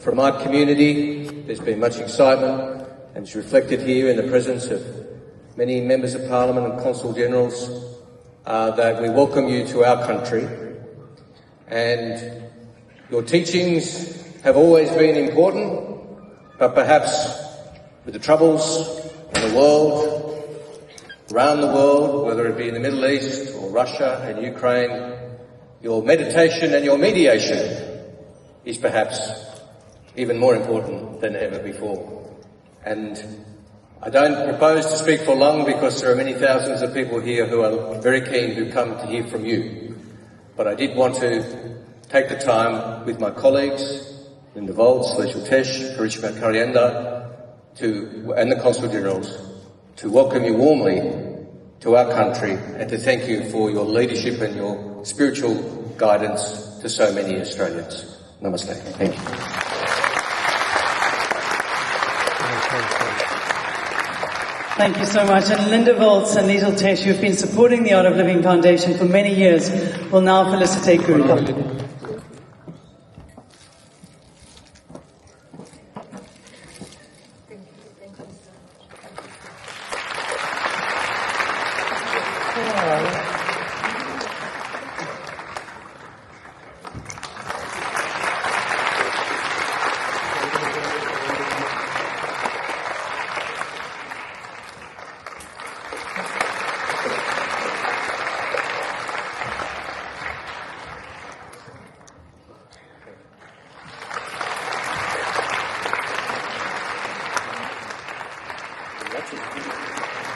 From my community, there's been much excitement, and it's reflected here in the presence of many members of Parliament and Consul Generals that we welcome you to our country. And your teachings have always been important, but perhaps with the troubles in the world, around the world, whether it be in the Middle East or Russia and Ukraine, your meditation and your mediation is perhaps even more important than ever before. And I don't propose to speak for long because there are many thousands of people here who are very keen to come to hear from you. But I did want to take the time with my colleagues, Linda Volz, Leshel Tesh, Karishma Karyenda, and the Consul Generals, to welcome you warmly to our country and to thank you for your leadership and your spiritual guidance to so many Australians. Namaste. Thank you. Thank you so much. And Linda Volz and Leshel Tesh, who have been supporting the Art of Living Foundation for many years, will now felicitate Gurudev.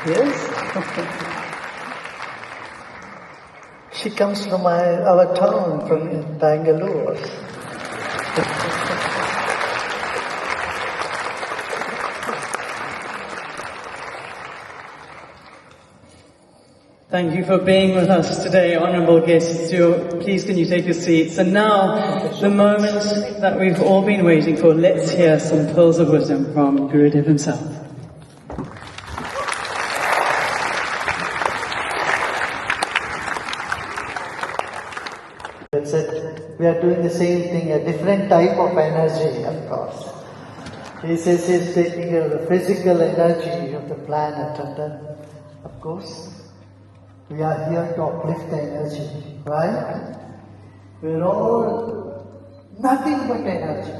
Yes. She comes from our town, from Bangalore. Thank you for being with us today, honourable guests. Please can you take your seats? And now, the moment that we've all been waiting for. Let's hear some pearls of wisdom from Gurudev himself. We are doing the same thing, a different type of energy, of course. He says he's taking care of the physical energy of the planet, and then, of course, we are here to uplift the energy, right? We're all nothing but energy.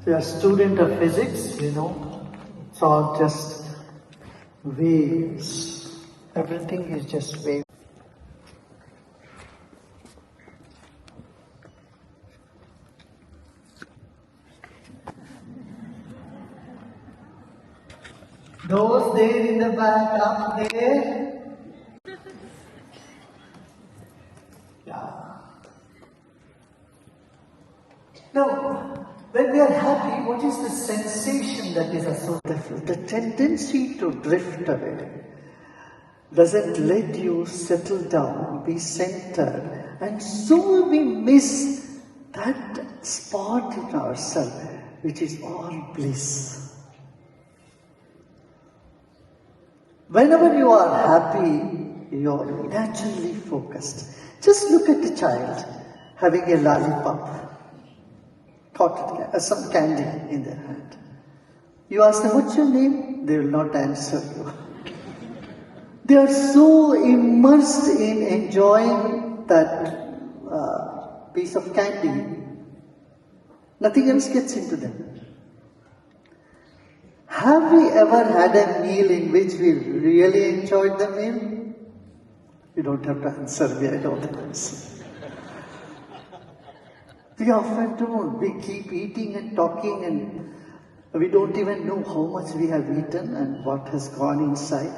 We are student of physics, you know, it's all just waves. Everything is just waves. Those there in the back, up there. Yeah. Now, when we are happy, what is the sensation that is associated? The tendency to drift away doesn't let you settle down, be centered, and so we miss that spot in ourselves, which is all bliss. Whenever you are happy, you are naturally focused. Just look at a child having a lollipop, some candy in their hand. You ask them, what's your name? They will not answer you. They are so immersed in enjoying that piece of candy. Nothing else gets into them. Have we ever had a meal in which we really enjoyed the meal? You don't have to answer me, I know the answer. We often don't. We keep eating and talking and we don't even know how much we have eaten and what has gone inside.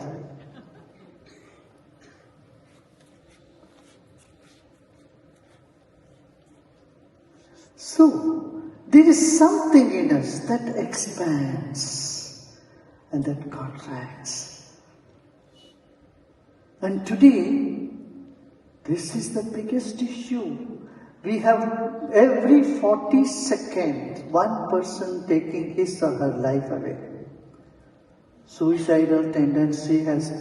So, there is something in us that expands and that contracts. And today, this is the biggest issue. We have every 40 seconds, one person taking his or her life away. Suicidal tendency has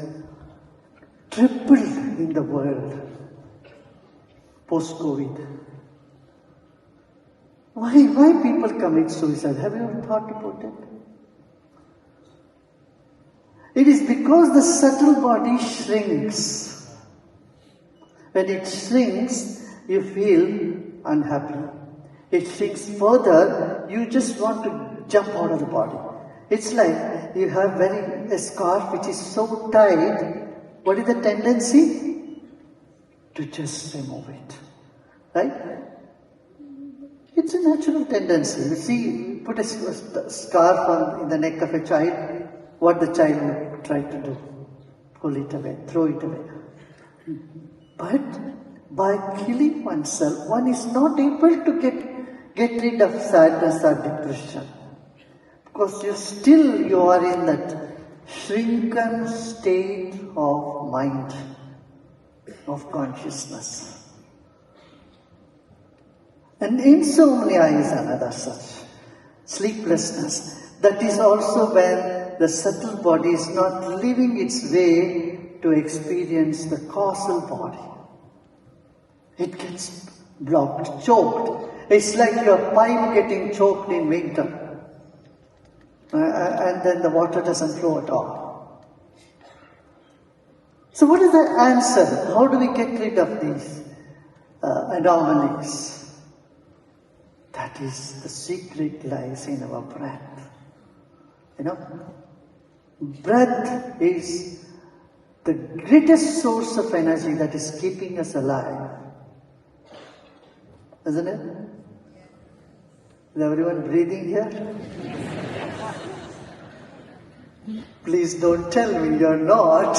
tripled in the world post-COVID. Why people commit suicide? Have you ever thought about it? It is because the subtle body shrinks. When it shrinks, you feel unhappy. It shrinks further, you just want to jump out of the body. It's like you have a scarf which is so tight. What is the tendency? To just remove it. Right? It's a natural tendency. You see, put a scarf in the neck of a child, what the child will try to do? Pull it away, throw it away. But by killing oneself, one is not able to get rid of sadness or depression. Because you are in that shrunken state of mind, of consciousness. And insomnia is another such. Sleeplessness. That is also when the subtle body is not living its way to experience the causal body. It gets blocked, choked. It's like your pipe getting choked in winter. And then the water doesn't flow at all. So what is the answer? How do we get rid of these anomalies? That is, the secret lies in our breath. Breath is the greatest source of energy that is keeping us alive. Isn't it? Is everyone breathing here? Please don't tell me you're not.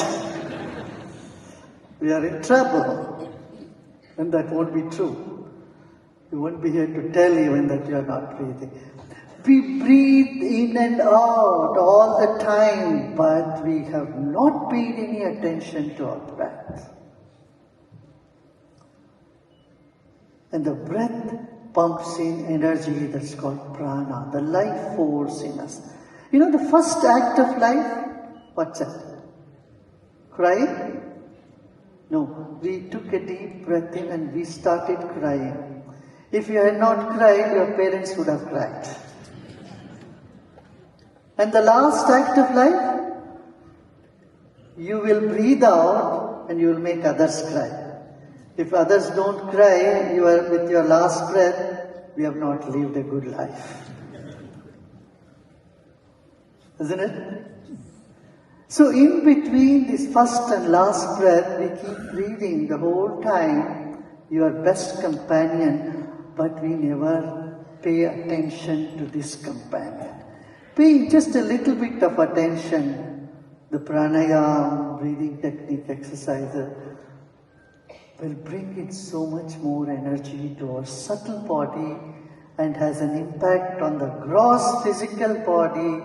We are in trouble. And that won't be true. We won't be here to tell you that you are not breathing. We breathe in and out all the time, but we have not paid any attention to our breath. And the breath pumps in energy that's called prana, the life force in us. The first act of life, what's that? Crying? No, we took a deep breath in and we started crying. If you had not cried, your parents would have cried. And the last act of life, you will breathe out and you will make others cry. If others don't cry, you are with your last breath, we have not lived a good life. Isn't it? So in between this first and last breath, we keep breathing the whole time, your best companion, but we never pay attention to this companion. Paying just a little bit of attention, the pranayama, breathing technique exercises, will bring in so much more energy to our subtle body and has an impact on the gross physical body,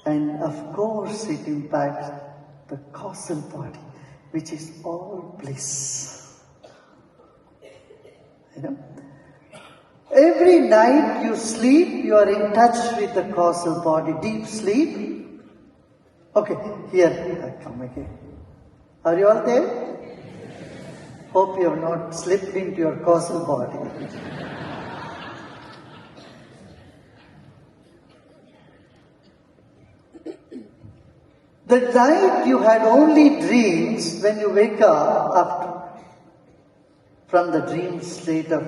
and of course it impacts the causal body, which is all bliss. Every night you sleep, you are in touch with the causal body. Deep sleep. Okay, here I come again. Are you all there? Hope you have not slipped into your causal body. The night you had only dreams, when you wake up from the dream state of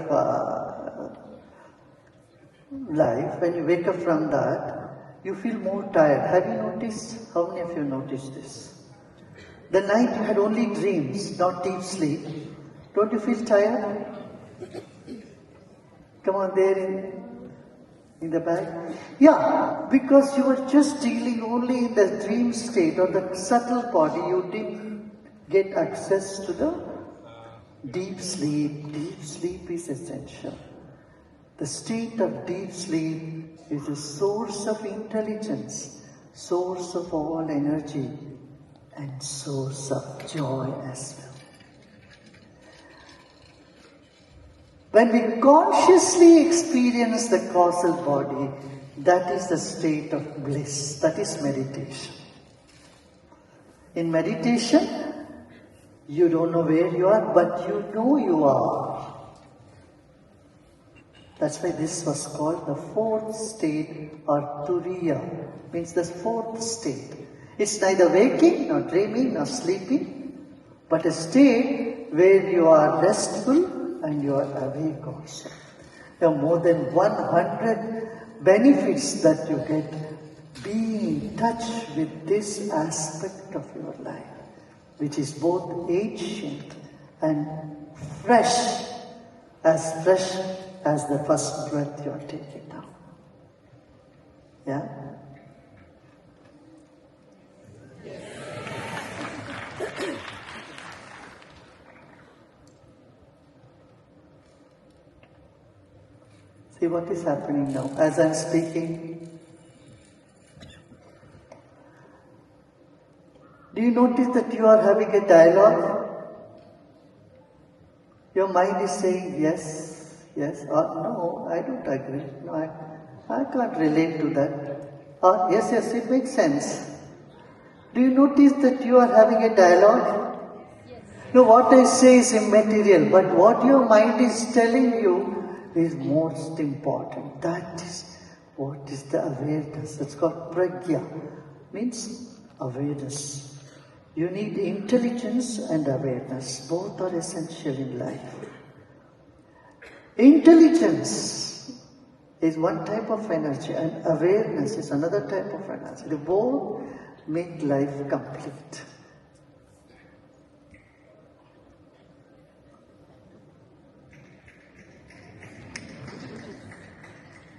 life, when you wake up from that, you feel more tired. Have you noticed? How many of you noticed this? The night you had only dreams, not deep sleep. Don't you feel tired? Come on, there in the back. Yeah, because you were just dealing only in the dream state or the subtle body. You didn't get access to the deep sleep. Deep sleep is essential. The state of deep sleep is a source of intelligence, source of all energy, and source of joy as well. When we consciously experience the causal body, that is the state of bliss. That is meditation. In meditation, you don't know where you are, but you know you are. That's why this was called the fourth state, or Turiya, means the fourth state. It's neither waking, nor dreaming, nor sleeping, but a state where you are restful and you are awake also. There are more than 100 benefits that you get being in touch with this aspect of your life, which is both ancient and fresh as the first breath you are taking now. Yeah? See what is happening now as I'm speaking. Do you notice that you are having a dialogue? Your mind is saying yes, yes, or no, I don't agree. No, I can't relate to that. Or yes, yes, it makes sense. Do you notice that you are having a dialogue? Yes. No, what I say is immaterial, but what your mind is telling you is most important. That is what is the awareness. It's called pragya, means awareness. You need intelligence and awareness. Both are essential in life. Intelligence is one type of energy and awareness is another type of energy. They both make life complete.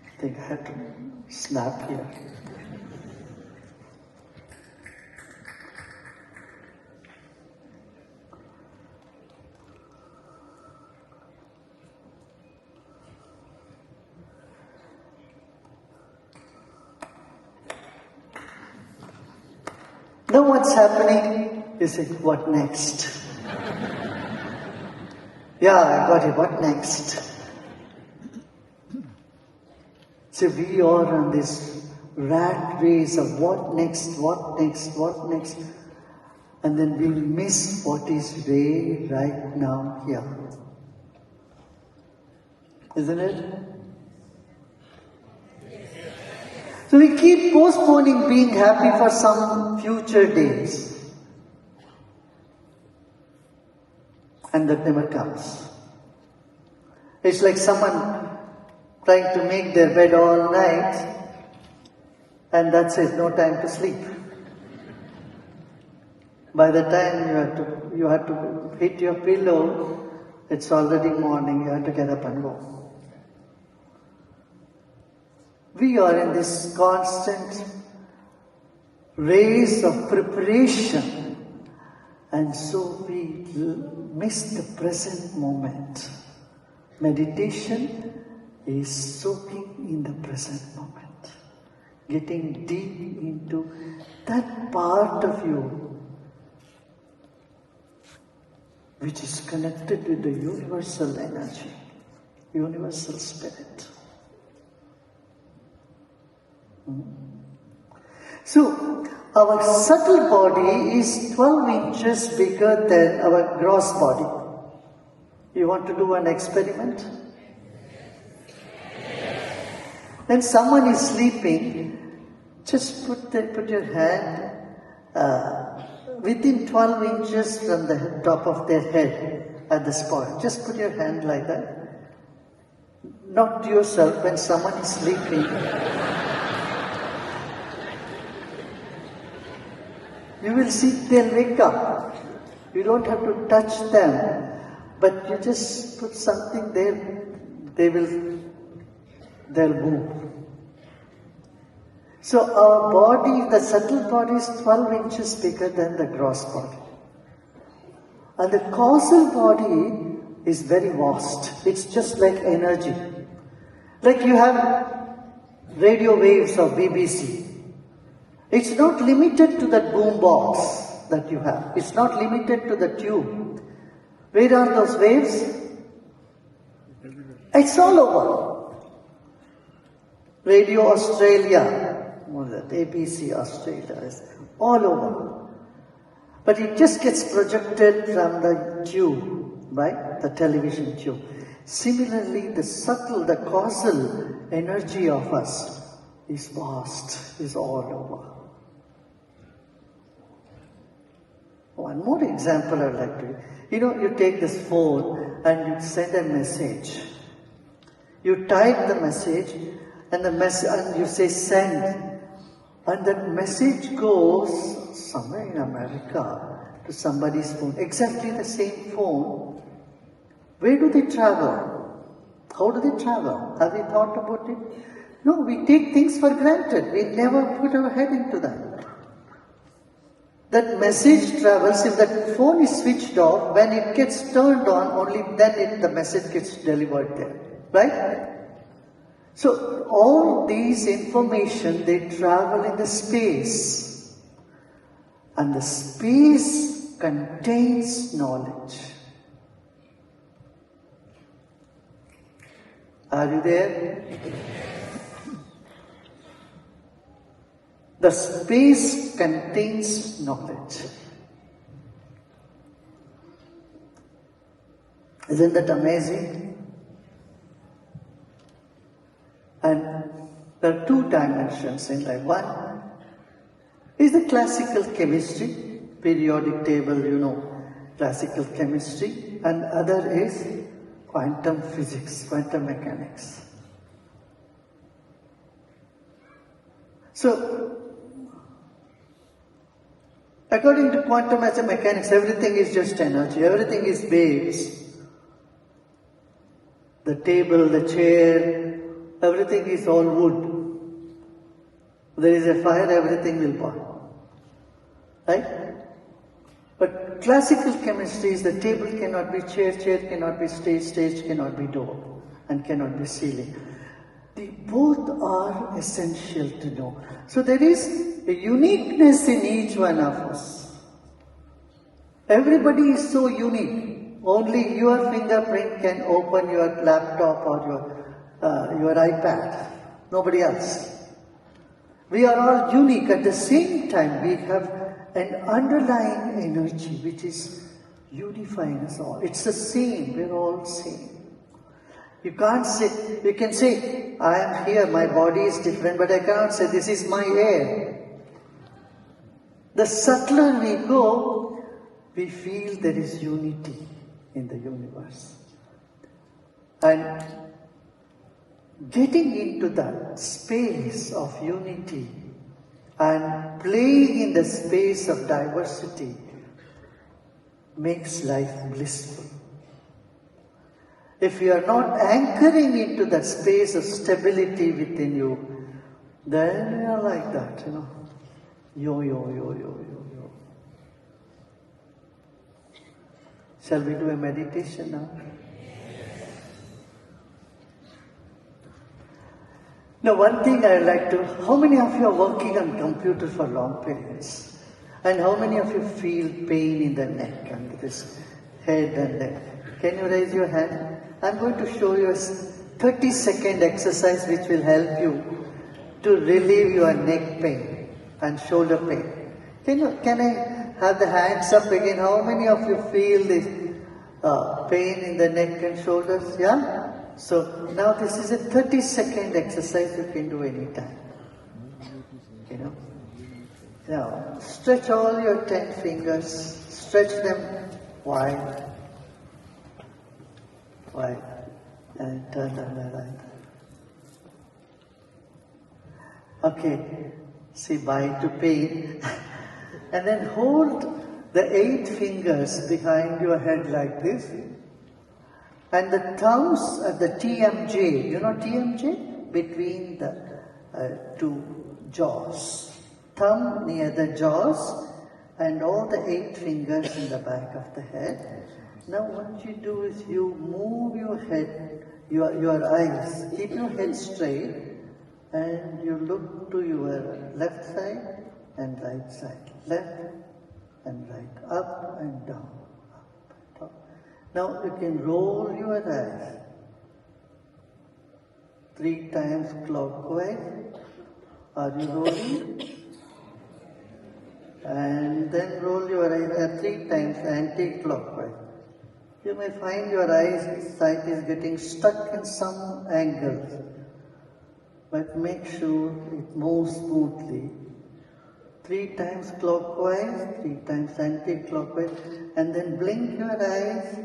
I think I had to snap here. Now what's happening? You say, what next? Yeah, I got it. What next? So we are on this rat race of what next, what next, what next. And then we miss what is way right now here. Isn't it? So we keep postponing being happy for some future days. And that never comes. It's like someone trying to make their bed all night and that's it, no time to sleep. By the time you have to hit your pillow, it's already morning, you have to get up and go. We are in this constant race of preparation and so we miss the present moment. Meditation is soaking in the present moment, getting deep into that part of you which is connected with the universal energy, universal spirit. So, our subtle body is 12 inches bigger than our gross body. You want to do an experiment? When someone is sleeping, just put your hand within 12 inches from the top of their head at the spot. Just put your hand like that. Not yourself when someone is sleeping. You will see they'll wake up. You don't have to touch them, but you just put something there, they'll move. So our body, the subtle body is 12 inches bigger than the gross body. And the causal body is very vast. It's just like energy. Like you have radio waves of BBC. It's not limited to that boom box that you have. It's not limited to the tube. Where are those waves? It's all over. Radio Australia, what is that? ABC Australia is all over. But it just gets projected from the tube, right? The television tube. Similarly, the subtle, the causal energy of us is vast, is all over. One more example I'd like to give. You take this phone and you send a message. You type the message and you say send. And that message goes somewhere in America to somebody's phone. Exactly the same phone. Where do they travel? How do they travel? Have you thought about it? No, we take things for granted. We never put our head into that. That message travels, if that phone is switched off, when it gets turned on, only then the message gets delivered there. Right? So all these information, they travel in the space. And the space contains knowledge. Are you there? The space contains knowledge. Isn't that amazing? And there are two dimensions in life. One is the classical chemistry, periodic table, classical chemistry, and other is quantum physics, quantum mechanics. So, according to quantum mechanics, everything is just energy, everything is waves. The table, the chair, everything is all wood. There is a fire, everything will burn. Right? But classical chemistry is the table cannot be chair, chair cannot be stage, stage cannot be door, and cannot be ceiling. They both are essential to know. So there is a uniqueness in each one of us. Everybody is so unique. Only your fingerprint can open your laptop or your iPad. Nobody else. We are all unique. At the same time, we have an underlying energy which is unifying us all. It's the same. We're all same. You can't say, you can say, I am here, my body is different, but I cannot say, this is my air. The subtler we go, we feel there is unity in the universe. And getting into that space of unity and playing in the space of diversity makes life blissful. If you are not anchoring into that space of stability within you, then you are like that, Yo. Shall we do a meditation now? Now, one thing I like to, how many of you are working on computer for long periods? And how many of you feel pain in the neck and this head and neck? Can you raise your hand? I'm going to show you a 30-second exercise which will help you to relieve your neck pain and shoulder pain. Can I have the hands up again? How many of you feel this pain in the neck and shoulders? Yeah? So now this is a 30-second exercise you can do anytime. Now stretch all your 10 fingers, stretch them wide, and turn them around. Okay, say bye to pain. And then hold the 8 fingers behind your head like this. And the thumbs at the TMJ, you know TMJ? Between the two jaws. Thumb near the jaws and all the 8 fingers in the back of the head. Now what you do is you move your head, your eyes, keep your head straight and you look to your left side and right side. Left and right, up and down. Now you can roll your eyes 3 times clockwise. Are you rolling? And then roll your eyes 3 times anti-clockwise. You may find your eyesight is getting stuck in some angle, but make sure it moves smoothly. 3 times clockwise, 3 times anti-clockwise, and then blink your eyes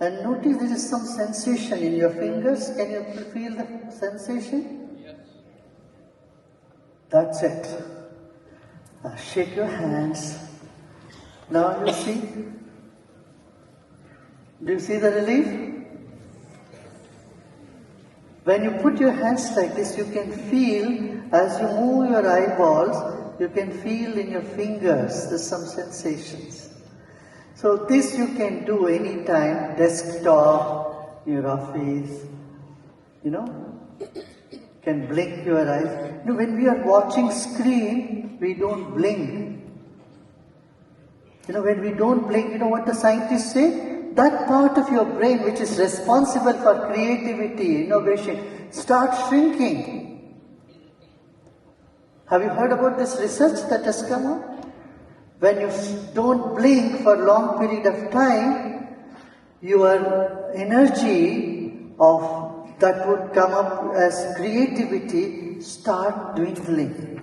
and notice there is some sensation in your fingers. Can you feel the sensation? Yes. That's it. Now shake your hands. Now you see. Do you see the relief? When you put your hands like this, you can feel, as you move your eyeballs, you can feel in your fingers, there's some sensations. So this you can do anytime, desktop, your office, can blink your eyes. When we are watching screen, we don't blink. When we don't blink, you know what the scientists say? That part of your brain which is responsible for creativity, innovation, starts shrinking. Have you heard about this research that has come out? When you don't blink for a long period of time, your energy of that would come up as creativity start dwindling.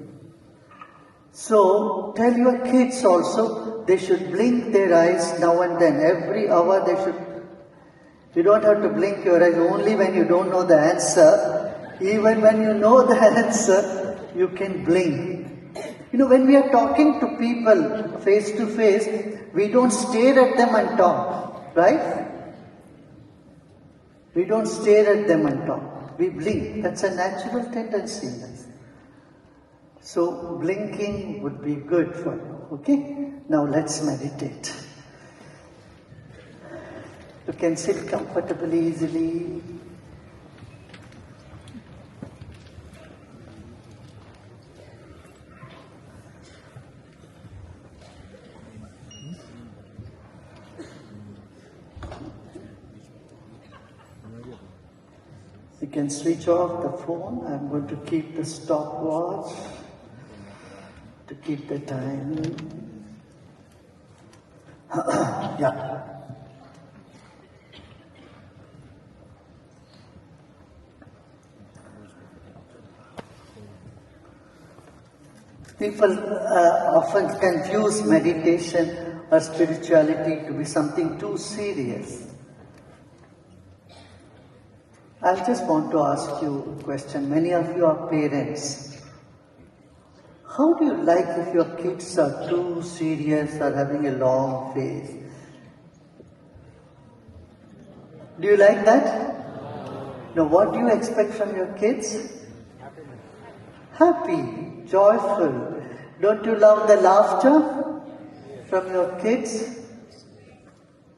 So tell your kids also they should blink their eyes now and then. Every hour they should. You don't have to blink your eyes only when you don't know the answer. Even when you know the answer, you can blink. When we are talking to people face to face, we don't stare at them and talk, right? We don't stare at them and talk. We blink. That's a natural tendency in us. So blinking would be good for you, okay? Now let's meditate. You can sit comfortably, easily. You can switch off the phone. I'm going to keep the stopwatch to keep the time. Yeah. People often confuse meditation or spirituality to be something too serious. I just want to ask you a question. Many of you are parents. How do you like if your kids are too serious or having a long face? Do you like that? Now, what do you expect from your kids? Happy, joyful. Don't you love the laughter from your kids?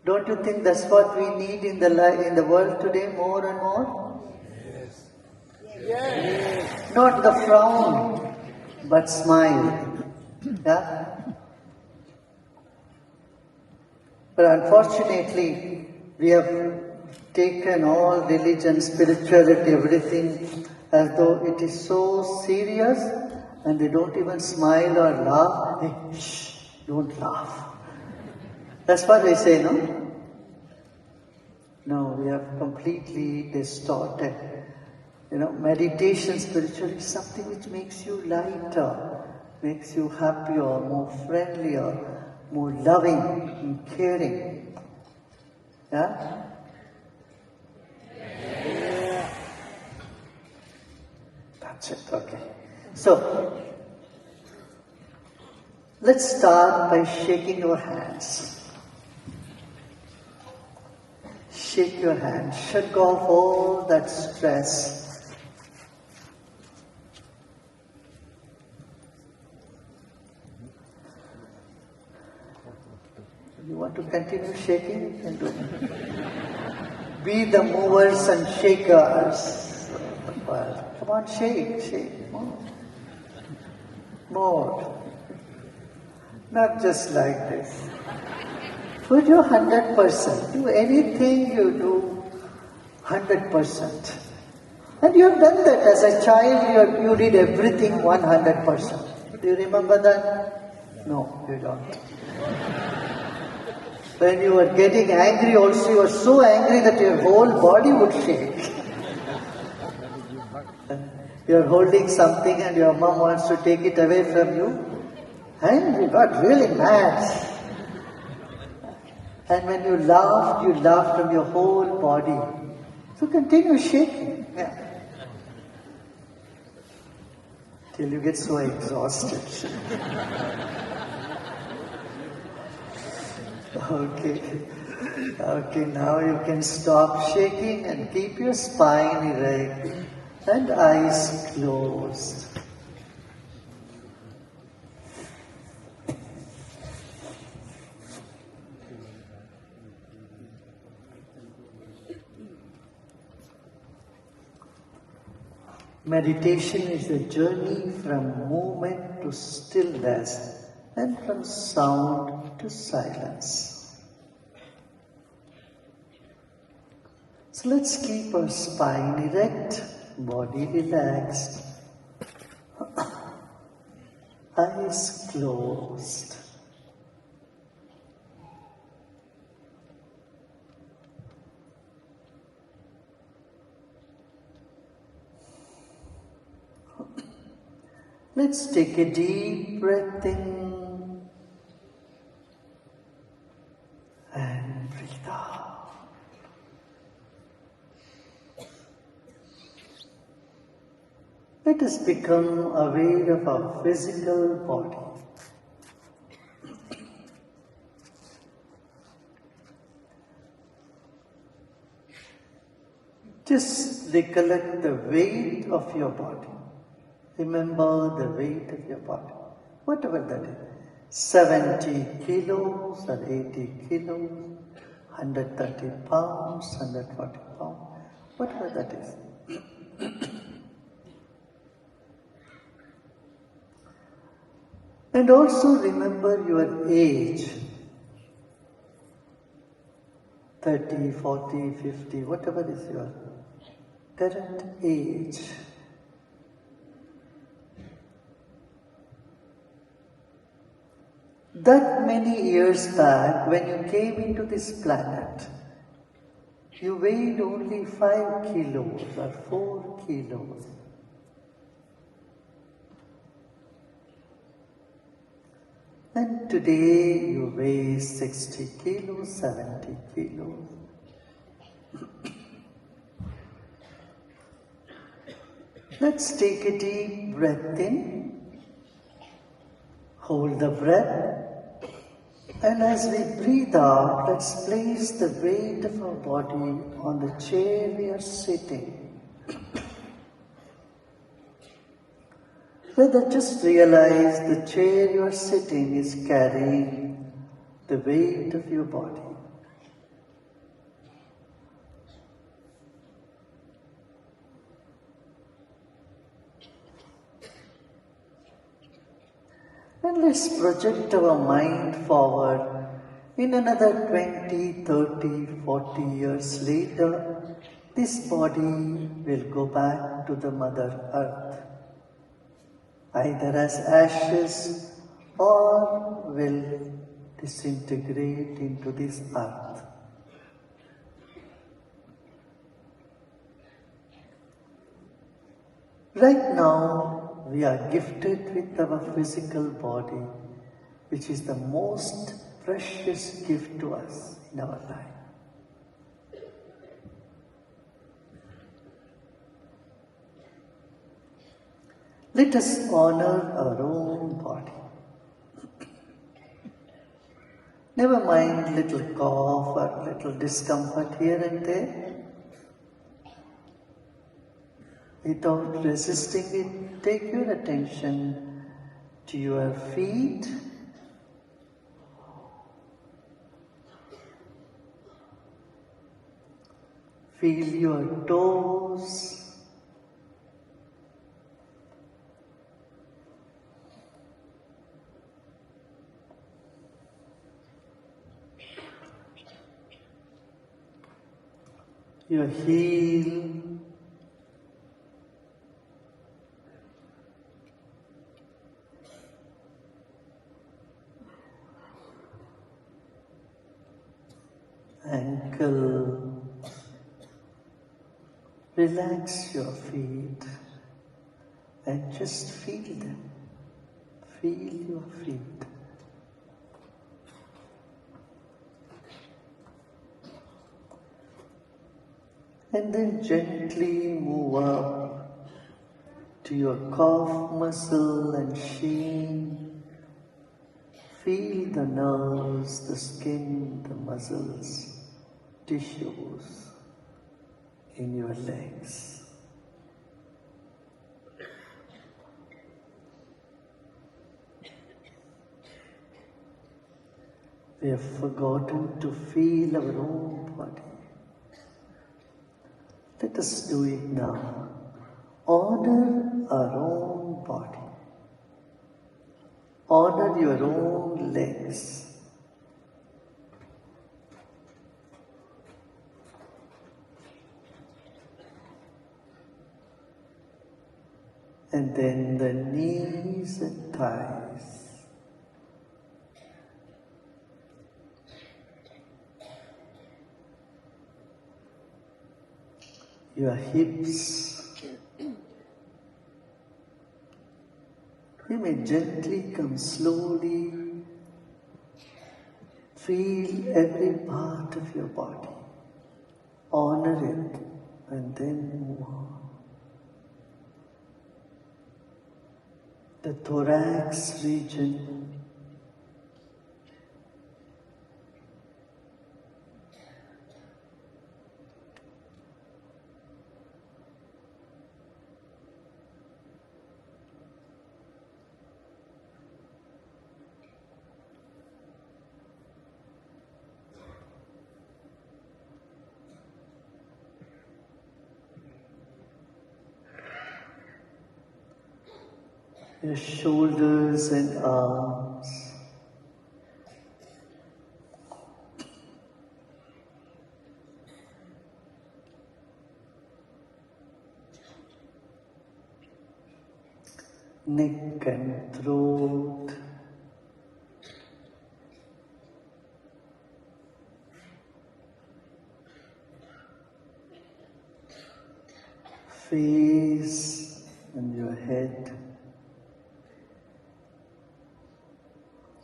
Don't you think that's what we need in the world today more and more? Yes. Yes. Not the frown, but smile. Yeah? But unfortunately, we have taken all religion, spirituality, everything as though it is so serious, and they don't even smile or laugh. Hey, shh, don't laugh. That's what they say, no? No, we have completely distorted. Meditation, spirituality is something which makes you lighter, makes you happier, more friendlier, more loving and caring. Yeah? Yeah. That's it, okay. So, let's start by shaking your hands. Shake your hands. Shake off all that stress. You want to continue shaking? You can do it. Be the movers and shakers. Well, come on, shake. More. More. Not just like this. Put your 100%. Do anything you do 100%. And you have done that as a child. You did everything 100%. Do you remember that? No, you don't. When you are getting angry also, you are so angry that your whole body would shake. You are holding something and your mom wants to take it away from you. And you got really mad. And when you laugh from your whole body. So continue shaking. Yeah. Till you get so exhausted. Okay, now you can stop shaking and keep your spine erect and eyes closed. Meditation is a journey from movement to stillness and from sound to silence. So let's keep our spine erect, body relaxed, eyes closed. Let's take a deep breath in and breathe out. Let us become aware of our physical body. Just recollect the weight of your body. Remember the weight of your body, whatever that is. 70 kilos or 80 kilos, 130 pounds, 140 pounds, whatever that is. And also remember your age. 30, 40, 50, whatever is your current age. That many years back, when you came into this planet, you weighed only 5 kilos or 4 kilos. And today you weigh 60 kilos, 70 kilos. Let's take a deep breath in, hold the breath, and as we breathe out, let's place the weight of our body on the chair we are sitting. Rather, just realize the chair you are sitting is carrying the weight of your body. And let's project our mind forward. In another 20, 30, 40 years later, this body will go back to the Mother Earth, either as ashes or will disintegrate into this earth. Right now, we are gifted with our physical body, which is the most precious gift to us in our life. Let us honor our own body. Never mind little cough or little discomfort here and there. Without resisting it, take your attention to your feet, feel your toes, your heel, ankle. Relax your feet and just feel them. Feel your feet. And then gently move up to your calf muscle and shin. Feel the nerves, the skin, the muscles, tissues in your legs. We have forgotten to feel our own body. Let us do it now. Honor our own body. Honor your own legs. And then the knees and thighs. Your hips. You may gently come slowly. Feel every part of your body. Honor it and then move on. The thorax region. Your shoulders and arms. Neck and throat. Face and your head.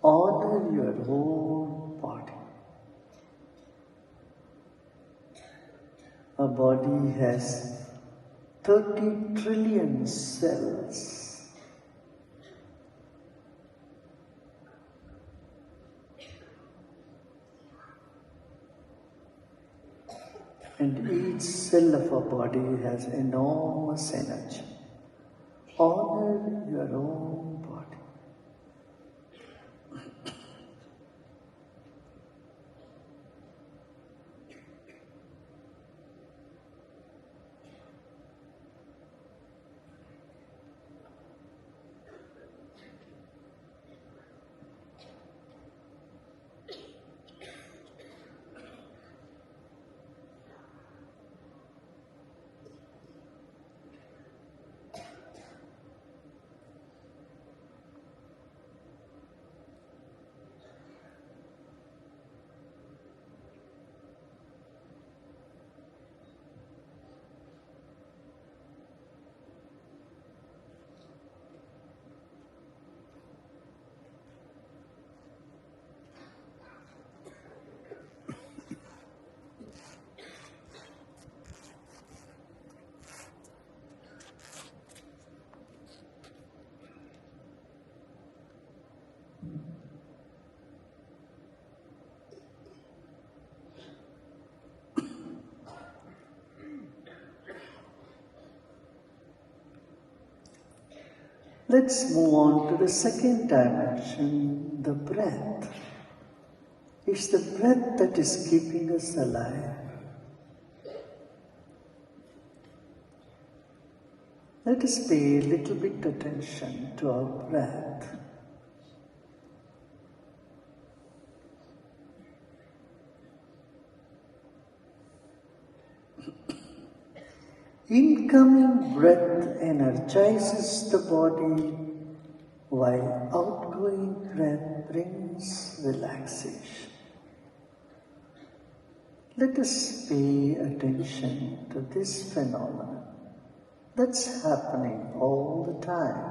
Honor your own body. A body has 30 trillion cells. And each cell of a body has enormous energy. Honor your own body. Let's move on to the second dimension, the breath. It's the breath that is keeping us alive. Let us pay a little bit attention to our breath. Incoming breath energizes the body, while outgoing breath brings relaxation. Let us pay attention to this phenomenon that's happening all the time.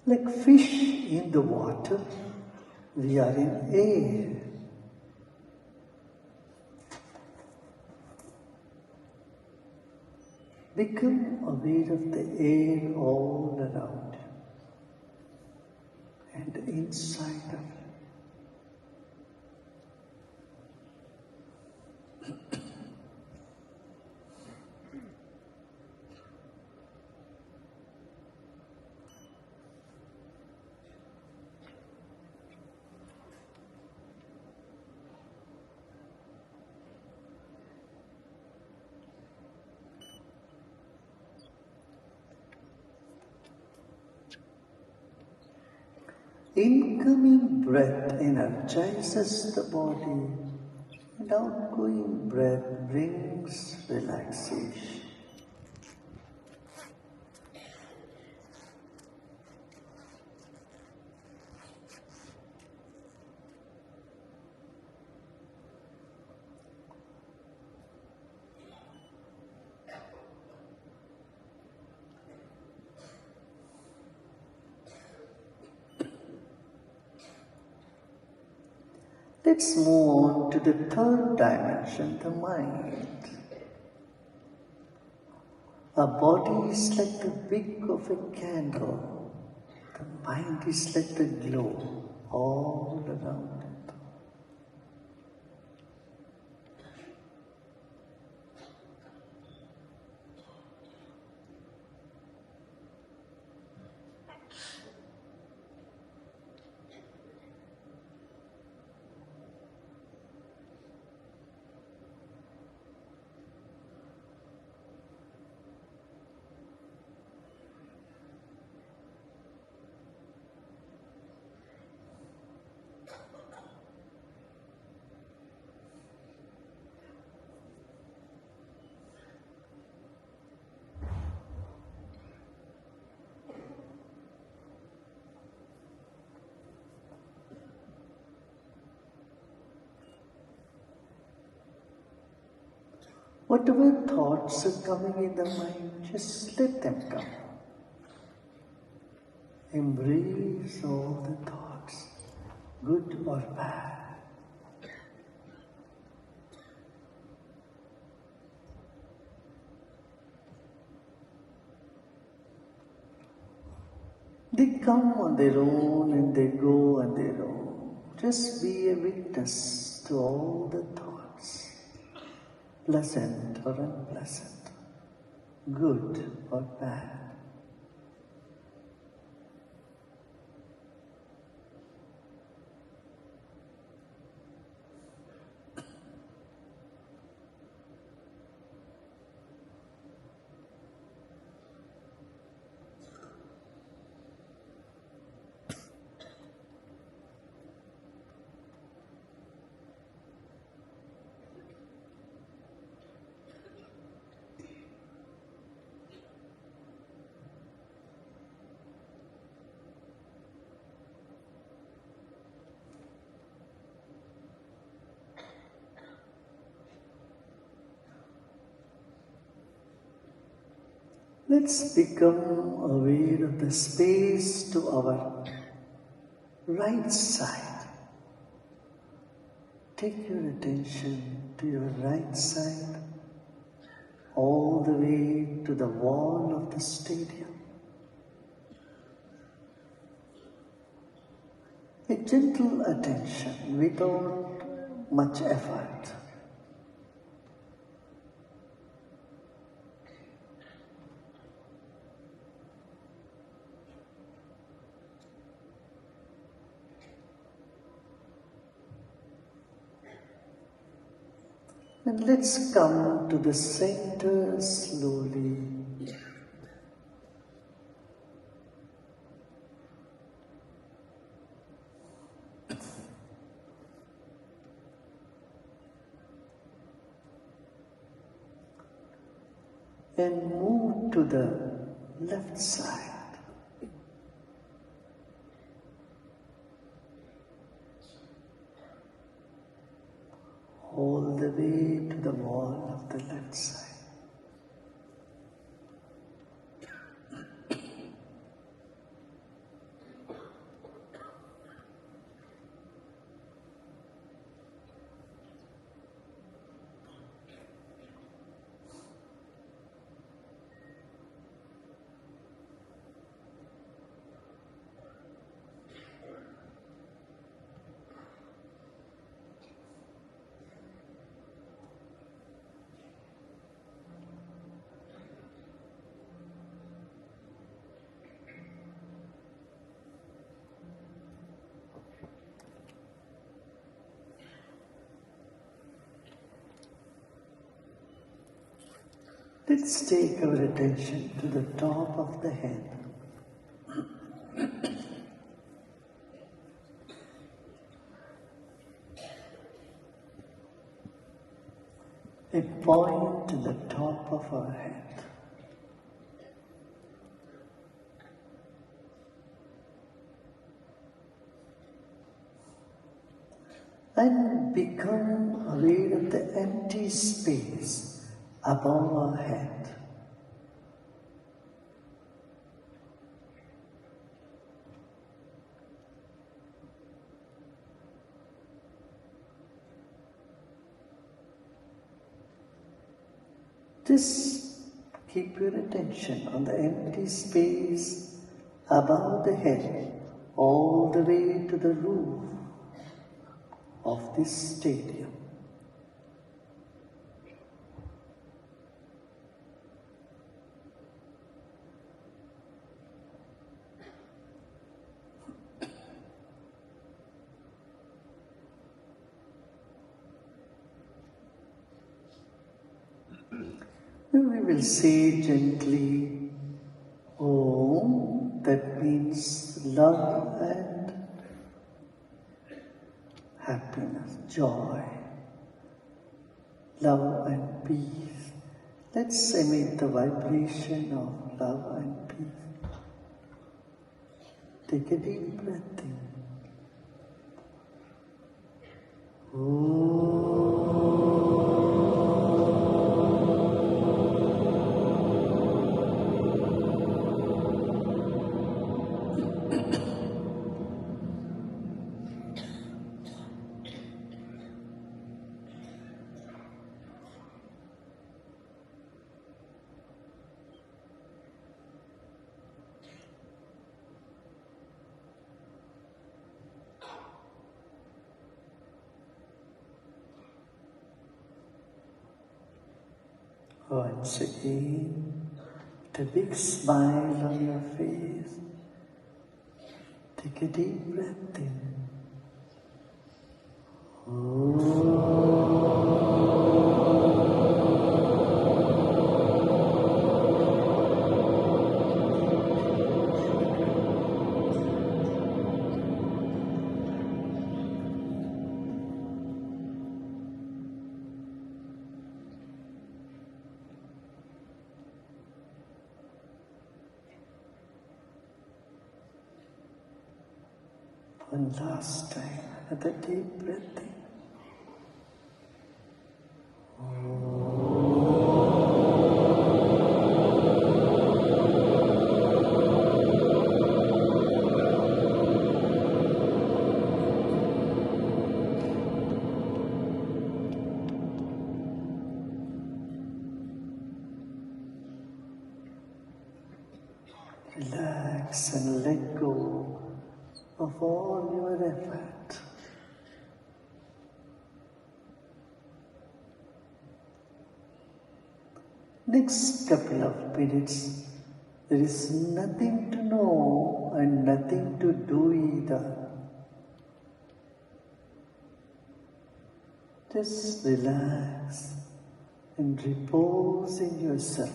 Like fish in the water, we are in air. Become aware of the air all around you and inside of you. Incoming breath energizes the body, and outgoing breath brings relaxation. Let's move on to the third dimension, the mind. Our body is like the wick of a candle. The mind is like the glow all around it. Whatever thoughts are coming in the mind, just let them come. Embrace all the thoughts, good or bad. They come on their own and they go on their own. Just be a witness to all the thoughts, pleasant or unpleasant, good or bad. Let's become aware of the space to our right side. Take your attention to your right side, all the way to the wall of the stadium. A gentle attention without much effort. And let's come to the center slowly. And move to the left side. All the way to the wall of the left side. Let's take our attention to the top of the head. A point in the top of our head. And become aware of the empty space above our head. Just keep your attention on the empty space above the head, all the way to the roof of this stadium. We will say gently, Om, that means love and happiness, joy, love and peace. Let's emit the vibration of love and peace. Take a deep breath in. Om. Once again, with a big smile on your face, take a deep breath in. One last time, another deep breath in. Relax and let go of all your effort. Next couple of minutes, there is nothing to know and nothing to do either. Just relax and repose in yourself.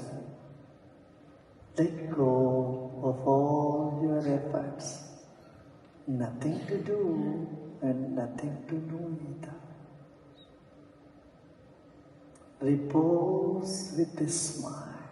Let go of all your efforts. Nothing to do and nothing to know either. Repose with a smile.